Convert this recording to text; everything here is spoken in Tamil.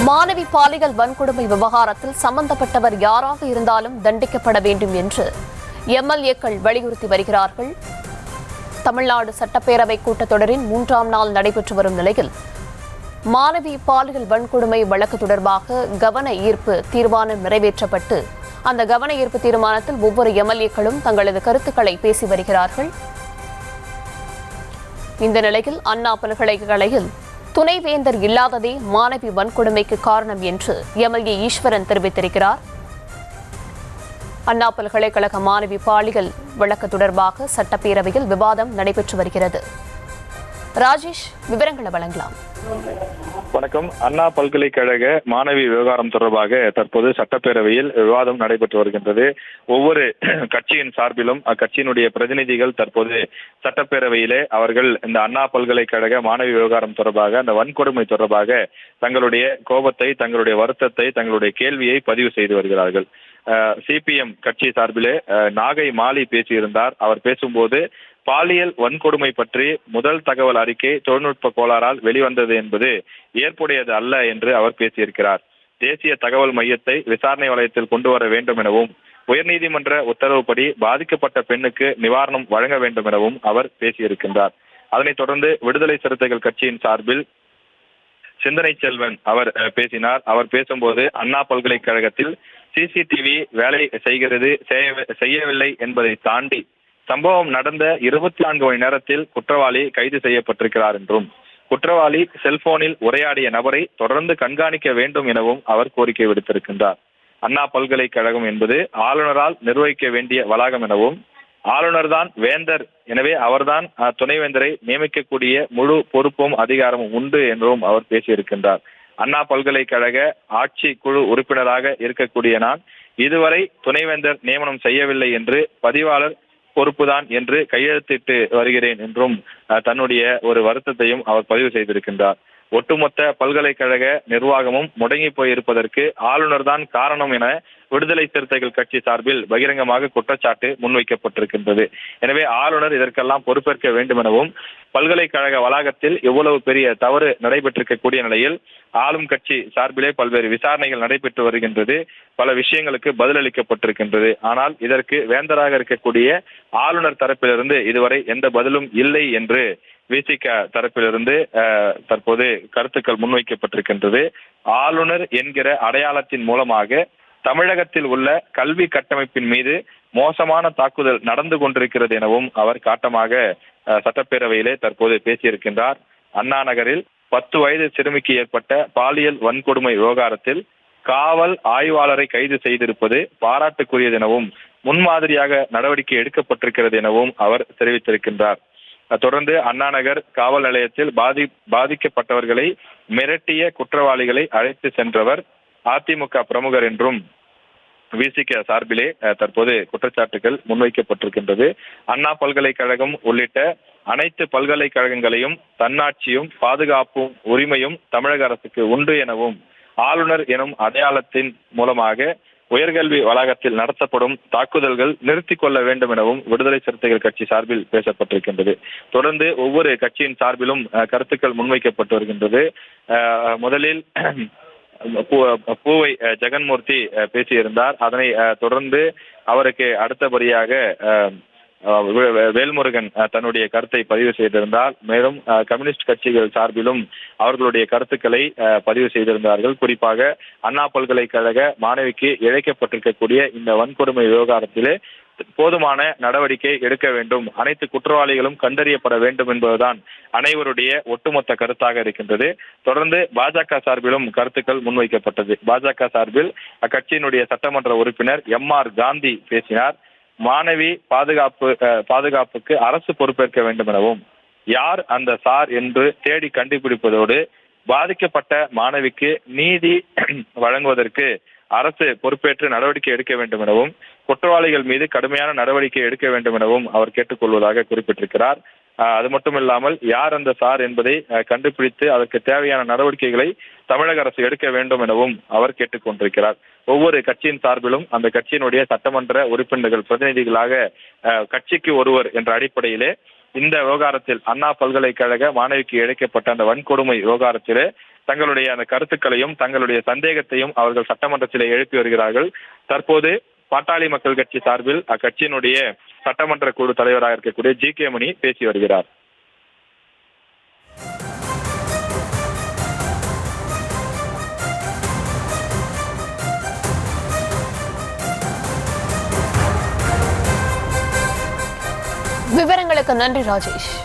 மாணவி பாலியல் வன்கொடுமை விவகாரத்தில் சம்பந்தப்பட்டவர் யாராக இருந்தாலும் தண்டிக்கப்பட வேண்டும் என்று எம்எல்ஏக்கள் வலியுறுத்தி வருகிறார்கள். தமிழ்நாடு சட்டப்பேரவை கூட்டத்தொடரின் 3ஆம் நாள் நடைபெற்று வரும் நிலையில் மாணவி பாலியல் வன்கொடுமை வழக்கு தொடர்பாக கவன ஈர்ப்பு தீர்மானம் நிறைவேற்றப்பட்டு அந்த கவன ஈர்ப்பு தீர்மானத்தில் ஒவ்வொரு எம்எல்ஏக்களும் தங்களது கருத்துக்களை பேசி வருகிறார்கள். இந்த நிலையில் அண்ணா பல்கலைக்கழகத்தில் துணைவேந்தர் இல்லாததே மாணவி வன்கொடுமைக்கு காரணம் என்று எம்எல்ஏ ஈஸ்வரன் தெரிவித்திருக்கிறார். அண்ணா பல்கலைக்கழக மாணவி பாலியல் வழக்கு தொடர்பாக சட்டப்பேரவையில் விவாதம் நடைபெற்று வருகிறது. ராஜேஷ், விவரங்களை வழங்கலாம். வணக்கம். அண்ணா பல்கலைக்கழக மாணவி விவகாரம் தொடர்பாக தற்போது சட்டப்பேரவையில் விவாதம் நடைபெற்று வருகின்றது. ஒவ்வொரு கட்சியின் சார்பிலும் அக்கட்சியினுடைய பிரதிநிதிகள் தற்போது சட்டப்பேரவையிலே அவர்கள் இந்த அண்ணா பல்கலைக்கழக மாணவி விவகாரம் தொடர்பாக அந்த வன்கொடுமை தொடர்பாக தங்களுடைய கோபத்தை, தங்களுடைய வருத்தத்தை, தங்களுடைய கேள்வியை பதிவு செய்து வருகிறார்கள். சிபிஎம் கட்சி சார்பிலே நாகை மாலி பேசியிருந்தார். அவர் பேசும்போது பாலியல் வன்கொடுமை பற்றி முதல் தகவல் அறிக்கை தொழில்நுட்ப கோளாறால் வெளிவந்தது என்பது ஏற்புடையது அல்ல என்று அவர் பேசியிருக்கிறார். தேசிய தகவல் மையத்தை விசாரணை வலயத்தில் கொண்டு வர வேண்டும் எனவும் உயர்நீதிமன்ற உத்தரவுப்படி பாதிக்கப்பட்ட பெண்ணுக்கு நிவாரணம் வழங்க வேண்டும் எனவும் அவர் பேசியிருக்கின்றார். அதனைத் தொடர்ந்து விடுதலை சிறுத்தைகள் கட்சியின் சார்பில் சிந்தனை செல்வன் அவர் பேசினார். அவர் பேசும்போது அண்ணா பல்கலைக்கழகத்தில் சிசிடிவி வேலை செய்யவில்லை என்பதை தாண்டி சம்பவம் நடந்த 24 மணி நேரத்தில் குற்றவாளி கைது செய்யப்பட்டிருக்கிறார் என்றும் குற்றவாளி செல்போனில் உரையாடிய நபரை தொடர்ந்து கண்காணிக்க வேண்டும் எனவும் அவர் கோரிக்கை விடுத்திருக்கின்றார். அண்ணா பல்கலைக்கழகம் என்பது ஆளுநரால் நிர்வகிக்க வேண்டிய வளாகம் எனவும் ஆளுநர் தான் வேந்தர், எனவே அவர்தான் துணைவேந்தரை நியமிக்கக்கூடிய முழு பொறுப்பும் அதிகாரமும் உண்டு என்றும் அவர் பேசியிருக்கின்றார். அண்ணா பல்கலைக்கழக ஆட்சி குழு உறுப்பினராக இருக்கக்கூடிய நான் இதுவரை துணைவேந்தர் நியமனம் செய்யவில்லை என்று பதிவாளர் பொறுப்புதான் என்று கையெழுத்திட்டு வருகிறேன் என்றும் தன்னுடைய ஒரு வருத்தத்தையும் அவர் பதிவு செய்திருக்கின்றார். ஒட்டுமொத்த பல்கலைக்கழக நிர்வாகமும் முடங்கி போயிருப்பதற்கு ஆளுநர் தான் காரணம் என விடுதலை சிறுத்தைகள் கட்சி சார்பில் பகிரங்கமாக குற்றச்சாட்டு முன்வைக்கப்பட்டிருக்கின்றது. எனவே ஆளுநர் இதற்கெல்லாம் பொறுப்பேற்க வேண்டும் எனவும் பல்கலைக்கழக வளாகத்தில் எவ்வளவு பெரிய தவறு நடைபெற்றிருக்கக்கூடிய நிலையில் ஆளும் கட்சி சார்பிலே பல்வேறு விசாரணைகள் நடைபெற்று வருகின்றது. பல விஷயங்களுக்கு பதிலளிக்கப்பட்டிருக்கின்றது. ஆனால் இதற்கு வேந்தராக இருக்கக்கூடிய ஆளுநர் தரப்பிலிருந்து இதுவரை எந்த பதிலும் இல்லை என்று விசிக தரப்பிலிருந்து தற்போது கருத்துக்கள் முன்வைக்கப்பட்டிருக்கின்றது. ஆளுநர் என்கிற அடையாளத்தின் மூலமாக தமிழகத்தில் உள்ள கல்வி கட்டமைப்பின் மீது மோசமான தாக்குதல் நடந்து கொண்டிருக்கிறது எனவும் அவர் காட்டமாக சட்டப்பேரவையிலே தற்போது பேசியிருக்கின்றார். அண்ணா நகரில் 10 வயது சிறுமிக்கு ஏற்பட்ட பாலியல் வன்கொடுமை விவகாரத்தில் காவல் ஆய்வாளரை கைது செய்திருப்பது பாராட்டுக்குரியது எனவும் முன்மாதிரியாக நடவடிக்கை எடுக்கப்பட்டிருக்கிறது எனவும் அவர் தெரிவித்திருக்கின்றார். தொடர்ந்து அண்ணாநகர் காவல் நிலையத்தில் பாதிக்கப்பட்டவர்களை மிரட்டிய குற்றவாளிகளை அழைத்து சென்றவர் அதிமுக பிரமுகர் என்றும் விசிக சார்பிலே தற்போது குற்றச்சாட்டுகள் முன்வைக்கப்பட்டிருக்கின்றது. அண்ணா பல்கலைக்கழகம் உள்ளிட்ட அனைத்து பல்கலைக்கழகங்களையும் தன்னாட்சியும் பாதுகாப்பும் உரிமையும் தமிழக அரசுக்கு உண்டு எனவும் ஆளுநர் எனும் அடையாளத்தின் மூலமாக உயர்கல்வி வளாகத்தில் நடத்தப்படும் தாக்குதல்கள் நிறுத்திக் கொள்ள வேண்டும் எனவும் விடுதலை சிறுத்தைகள் கட்சி சார்பில் பேசப்பட்டிருக்கின்றது. தொடர்ந்து ஒவ்வொரு கட்சியின் சார்பிலும் கருத்துக்கள் முன்வைக்கப்பட்டு வருகின்றது. முதலில் பூவை ஜெகன்மூர்த்தி பேசியிருந்தார். அதனை தொடர்ந்து அவருக்கு அடுத்தபடியாக வேல்முருகன் தன்னுடைய கருத்தை பதிவு செய்திருந்தார். மேலும் கம்யூனிஸ்ட் கட்சிகள் சார்பிலும் அவர்களுடைய கருத்துக்களை பதிவு செய்திருந்தார்கள். குறிப்பாக அண்ணா பல்கலைக்கழக மாணவிக்கு இழைக்கப்பட்டிருக்கக்கூடிய இந்த வன்கொடுமை விவகாரத்திலே போதுமான நடவடிக்கை எடுக்க வேண்டும், அனைத்து குற்றவாளிகளும் கண்டறியப்பட வேண்டும் என்பதுதான் அனைவருடைய ஒட்டுமொத்த கருத்தாக இருக்கின்றது. தொடர்ந்து பாஜக சார்பிலும் கருத்துக்கள் முன்வைக்கப்பட்டது. பாஜக சார்பில் அக்கட்சியினுடைய சட்டமன்ற உறுப்பினர் எம்.ஆர். காந்தி பேசினார். மாணவி பாதுகாப்புக்கு அரசு பொறுப்பேற்க வேண்டும் எனவும் யார் அந்த சார் என்று தேடி கண்டுபிடிப்பதோடு பாதிக்கப்பட்ட மாணவிக்கு நீதி வழங்குவதற்கு அரசு பொறுப்பேற்று நடவடிக்கை எடுக்க வேண்டும் எனவும் குற்றவாளிகள் மீது கடுமையான நடவடிக்கை எடுக்க வேண்டும் எனவும் அவர் கேட்டுக்கொள்வதாக குறிப்பிட்டிருக்கிறார். அது மட்டுமில்லாமல் யார் அந்த சார் என்பதை கண்டுபிடித்து அதற்கு தேவையான நடவடிக்கைகளை தமிழக அரசு எடுக்க வேண்டும் எனவும் அவர் கேட்டுக்கொண்டிருக்கிறார். ஒவ்வொரு கட்சியின் சார்பிலும் அந்த கட்சியினுடைய சட்டமன்ற உறுப்பினர்கள் பிரதிநிதிகளாக கட்சிக்கு ஒருவர் என்ற அடிப்படையிலே இந்த விவகாரத்தில் அண்ணா பல்கலைக்கழக மாணவிக்கு இழைக்கப்பட்ட அந்த வன்கொடுமை விவகாரத்திலே தங்களுடைய அந்த கருத்துக்களையும் தங்களுடைய சந்தேகத்தையும் அவர்கள் சட்டமன்றத்தில் எழுப்பி வருகிறார்கள். தற்போது பாட்டாளி மக்கள் கட்சி சார்பில் அக்கட்சியினுடைய சட்டமன்ற குழு தலைவராக இருக்கக்கூடிய ஜி.கே. மணி பேசி வருகிறார். விவரங்களுக்கு நன்றி ராஜேஷ்.